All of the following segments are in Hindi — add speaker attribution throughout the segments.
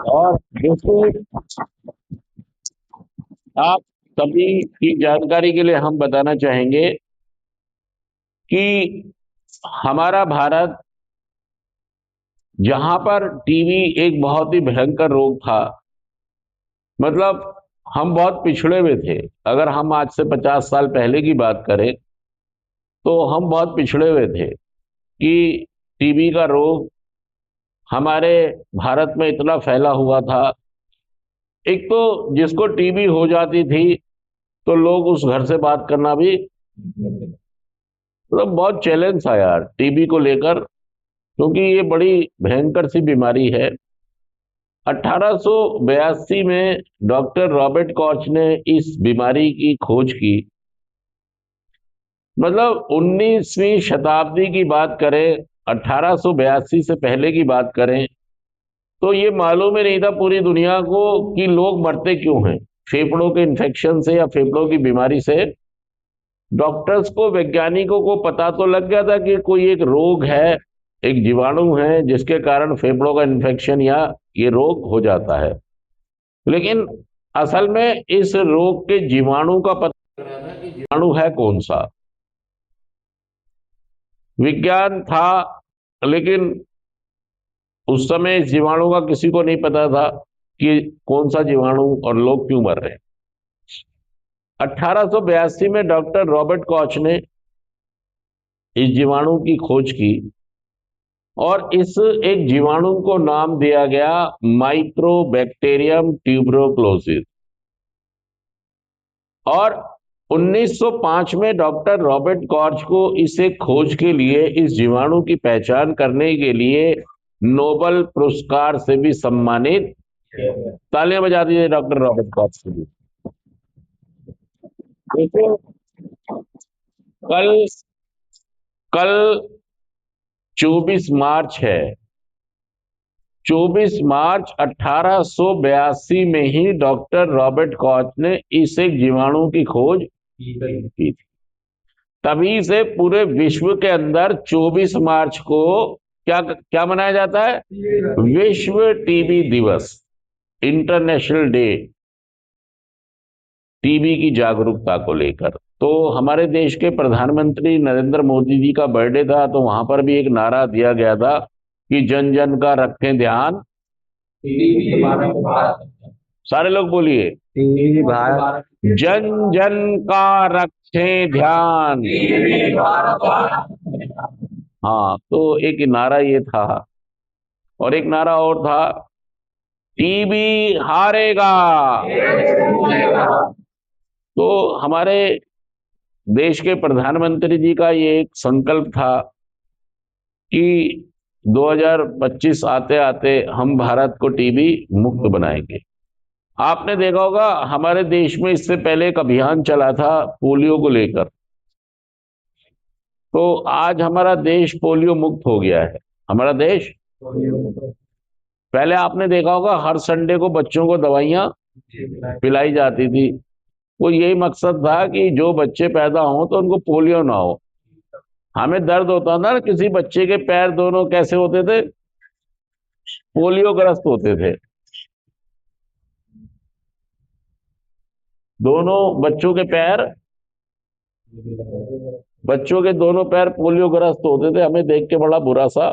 Speaker 1: और दूसरी, आप सभी की जानकारी के लिए हम बताना चाहेंगे कि हमारा भारत, जहां पर टीबी एक बहुत ही भयंकर रोग था, मतलब हम बहुत पिछड़े हुए थे। अगर हम आज से 50 साल पहले की बात करें तो हम बहुत पिछड़े हुए थे कि टीबी का रोग हमारे भारत में इतना फैला हुआ था। एक तो जिसको टीबी हो जाती थी तो लोग उस घर से बात करना भी, मतलब बहुत चैलेंज था यार टीबी को लेकर, क्योंकि ये बड़ी भयंकर सी बीमारी है। 1882 में डॉक्टर रॉबर्ट कॉच ने इस बीमारी की खोज की। मतलब 19वीं शताब्दी की बात करें, 1882 से पहले की बात करें, तो ये मालूम ही नहीं था पूरी दुनिया को कि लोग मरते क्यों हैं फेफड़ों के इन्फेक्शन से या फेफड़ों की बीमारी से। डॉक्टर्स को, वैज्ञानिकों को पता तो लग गया था कि कोई एक रोग है, एक जीवाणु है जिसके कारण फेफड़ों का इन्फेक्शन या ये रोग हो जाता है। लेकिन असल में इस रोग के जीवाणु का पता लगा था कि जीवाणु है कौन सा। विज्ञान था, लेकिन उस समय इस जीवाणु का किसी को नहीं पता था कि कौन सा जीवाणु और लोग क्यों मर रहे हैं। 1882 में डॉक्टर रॉबर्ट कॉच ने इस जीवाणु की खोज की और इस एक जीवाणु को नाम दिया गया माइक्रोबैक्टीरियम ट्यूबरोक्लोसिस। और 1905 में डॉक्टर रॉबर्ट कॉच को इसे खोज के लिए, इस जीवाणु की पहचान करने के लिए नोबेल पुरस्कार से भी सम्मानित। तालियां बजा दीजिए डॉक्टर रॉबर्ट कॉच के लिए। देखो, कल कल 24 मार्च है। 24 मार्च 1882 में ही डॉक्टर रॉबर्ट कॉच ने इस एक जीवाणु की खोज की थी। तभी से पूरे विश्व के अंदर 24 मार्च को क्या क्या मनाया जाता है? विश्व टीबी दिवस, इंटरनेशनल डे, टीबी की जागरूकता को लेकर। तो हमारे देश के प्रधानमंत्री नरेंद्र मोदी जी का बर्थडे था, तो वहां पर भी एक नारा दिया गया था कि जन जन का रखें ध्यान। सारे लोग बोलिए, जन जन का रखें ध्यान। हाँ, तो एक नारा ये था, और एक नारा और था, टीबी हारेगा। तो हमारे देश के प्रधानमंत्री जी का ये एक संकल्प था कि 2025 आते आते हम भारत को टीबी मुक्त बनाएंगे। आपने देखा होगा हमारे देश में इससे पहले एक अभियान चला था पोलियो को लेकर। तो आज हमारा देश पोलियो मुक्त हो गया है। हमारा देश, पहले आपने देखा होगा हर संडे को बच्चों को दवाइयां पिलाई जाती थी। वो यही मकसद था कि जो बच्चे पैदा हों तो उनको पोलियो ना हो। हमें दर्द होता था ना, किसी बच्चे के पैर दोनों कैसे होते थे? पोलियो ग्रस्त होते थे। दोनों बच्चों के पैर, बच्चों के दोनों पैर पोलियो ग्रस्त होते थे, हमें देख के बड़ा बुरा सा।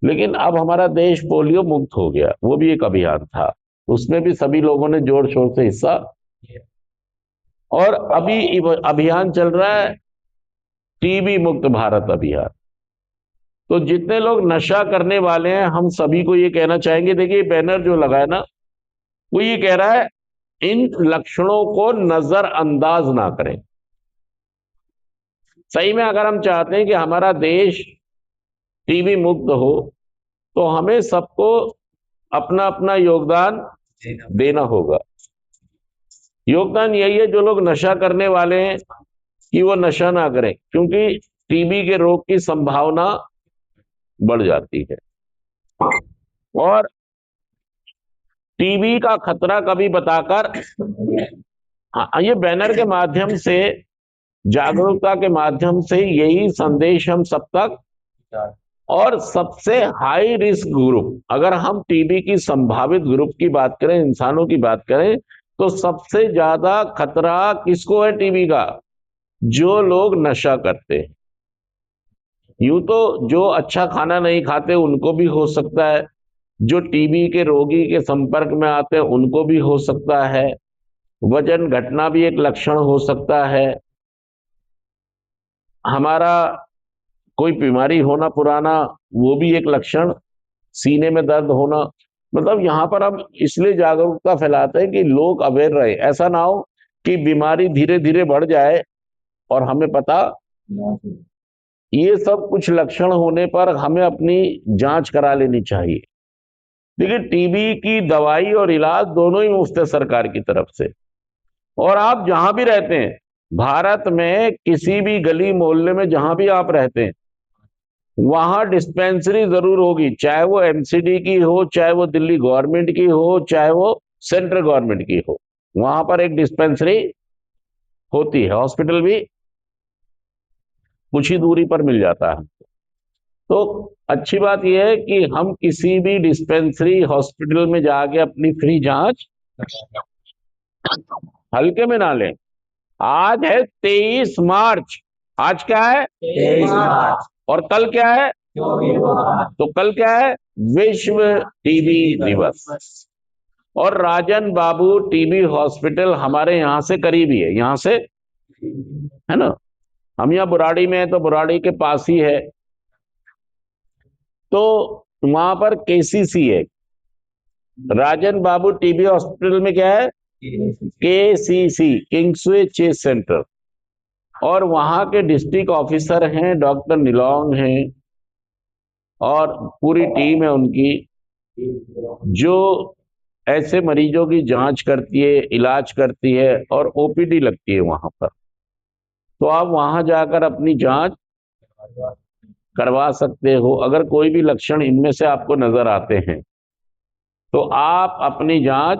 Speaker 1: लेकिन अब हमारा देश पोलियो मुक्त हो गया। वो भी एक अभियान था, उसमें भी सभी लोगों ने जोर शोर से हिस्सा। और अभी अभियान चल रहा है टीबी मुक्त भारत अभियान। तो जितने लोग नशा करने वाले हैं, हम सभी को ये कहना चाहेंगे, देखिए बैनर जो लगा है ना, वो ये कह रहा है इन लक्षणों को नजरअंदाज ना करें। सही में अगर हम चाहते हैं कि हमारा देश टीबी मुक्त हो, तो हमें सबको अपना अपना योगदान देना होगा। योगदान यही है, जो लोग नशा करने वाले हैं कि वो नशा ना करें, क्योंकि टीबी के रोग की संभावना बढ़ जाती है। और टीबी का खतरा कभी बताकर, हाँ, ये बैनर के माध्यम से, जागरूकता के माध्यम से यही संदेश हम सब तक और सबसे हाई रिस्क ग्रुप, अगर हम टीबी की संभावित ग्रुप की बात करें, इंसानों की बात करें, तो सबसे ज्यादा खतरा किसको है टीबी का? जो लोग नशा करते हैं। यूं तो जो अच्छा खाना नहीं खाते उनको भी हो सकता है, जो टीबी के रोगी के संपर्क में आते हैं उनको भी हो सकता है, वजन घटना भी एक लक्षण हो सकता है, हमारा कोई बीमारी होना पुराना वो भी एक लक्षण, सीने में दर्द होना। मतलब यहां पर हम इसलिए जागरूकता फैलाते हैं कि लोग अवेयर रहे, ऐसा ना हो कि बीमारी धीरे धीरे बढ़ जाए और हमें पता। ये सब कुछ लक्षण होने पर हमें अपनी जांच करा लेनी चाहिए। देखिए, टीबी की दवाई और इलाज दोनों ही मुफ्त है सरकार की तरफ से। और आप जहां भी रहते हैं भारत में, किसी भी गली मोहल्ले में जहां भी आप रहते हैं, वहां डिस्पेंसरी जरूर होगी, चाहे वो एमसीडी की हो, चाहे वो दिल्ली गवर्नमेंट की हो, चाहे वो सेंट्रल गवर्नमेंट की हो, वहां पर एक डिस्पेंसरी होती है। हॉस्पिटल भी कुछ ही दूरी पर मिल जाता है। तो अच्छी बात यह है कि हम किसी भी डिस्पेंसरी हॉस्पिटल में जाके अपनी फ्री जांच हल्के में ना लें। आज है 23 मार्च। आज क्या है? 23 मार्च। और कल क्या है? तो कल क्या है? विश्व टीबी दिवस। और राजन बाबू टीबी हॉस्पिटल हमारे यहां से करीब ही है, यहां से, है ना। हम यहाँ बुराड़ी में है तो बुराड़ी के पास ही है। तो वहां पर केसीसी है, राजन बाबू टीबी हॉस्पिटल में क्या है? KCC, Kingsway chest centre. और वहां के डिस्ट्रिक्ट ऑफिसर हैं डॉक्टर निलोंग हैं, और पूरी टीम है उनकी, जो ऐसे मरीजों की जांच करती है, इलाज करती है, और ओपीडी लगती है वहां पर। तो आप वहां जाकर अपनी जांच करवा सकते हो। अगर कोई भी लक्षण इनमें से आपको नजर आते हैं तो आप अपनी जांच,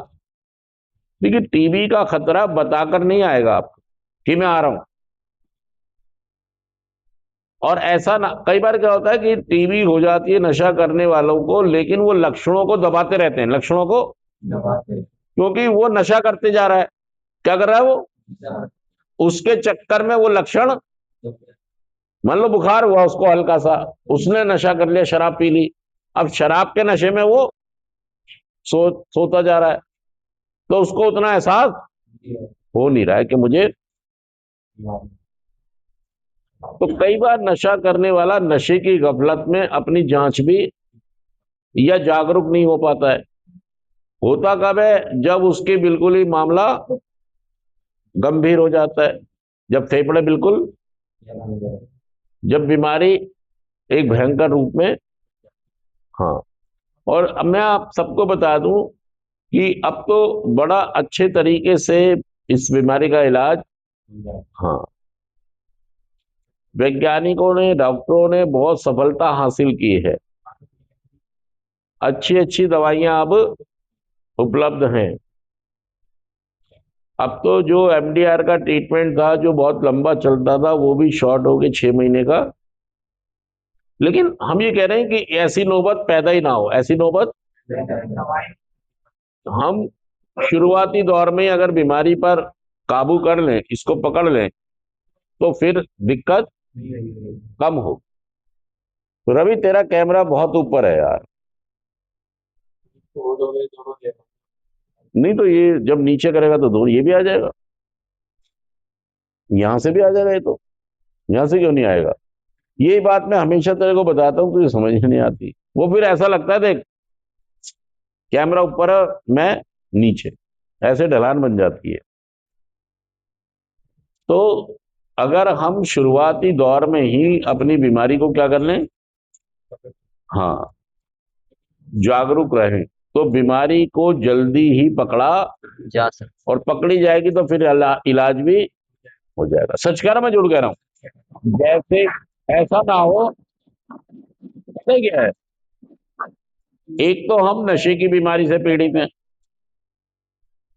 Speaker 1: देखिए टीबी का खतरा बताकर नहीं आएगा आपको कि मैं आ रहा हूं। और ऐसा ना, कई बार क्या होता है कि टीबी हो जाती है नशा करने वालों को, लेकिन वो लक्षणों को दबाते रहते हैं, लक्षणों को दबाते, क्योंकि वो नशा करते जा रहा है। क्या कर रहा है वो? उसके चक्कर में वो लक्षण, मान लो बुखार हुआ उसको हल्का सा, उसने नशा कर लिया, शराब पी ली, अब शराब के नशे में वो सोता जा रहा है, तो उसको उतना एहसास हो नहीं रहा है कि मुझे। तो कई बार नशा करने वाला नशे की गफलत में अपनी जांच भी या जागरूक नहीं हो पाता है। होता कब है? जब उसके बिल्कुल ही मामला गंभीर हो जाता है, जब फेफड़े बिल्कुल, जब बीमारी एक भयंकर रूप में। हाँ। और अब मैं आप सबको बता दूं कि अब तो बड़ा अच्छे तरीके से इस बीमारी का इलाज, हाँ, वैज्ञानिकों ने, डॉक्टरों ने बहुत सफलता हासिल की है। अच्छी अच्छी दवाइयां अब उपलब्ध हैं। अब तो जो एमडीआर का ट्रीटमेंट था जो बहुत लंबा चलता था वो भी शॉर्ट हो गया, 6 महीने का। लेकिन हम ये कह रहे हैं कि ऐसी नौबत पैदा ही ना हो, ऐसी नौबत। हम शुरुआती दौर में अगर बीमारी पर काबू कर लें, इसको पकड़ लें, तो फिर दिक्कत कम हो। तो रवि, तेरा कैमरा बहुत ऊपर है यार। नहीं तो ये जब नीचे करेगा तो दो ये भी आ जाएगा, यहां से भी आ जाएगा, ये तो यहां से क्यों नहीं आएगा? यही बात मैं हमेशा तेरे को बताता हूँ, तुझे समझ में नहीं आती। वो फिर ऐसा लगता है, देख कैमरा ऊपर है, मैं नीचे, ऐसे ढलान बन जाती है। तो अगर हम शुरुआती दौर में ही अपनी बीमारी को क्या कर लें, हाँ, जागरूक रहें, तो बीमारी को जल्दी ही पकड़ा जा सकता, और पकड़ी जाएगी तो फिर इलाज भी हो जाएगा। सच कह रहा, मैं जुड़ कह रहा हूँ। जैसे ऐसा ना हो, पता है क्या है, एक तो हम नशे की बीमारी से पीड़ित हैं।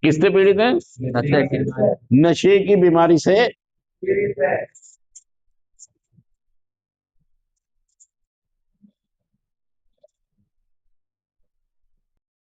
Speaker 1: किससे पीड़ित हैं? नशे की बीमारी से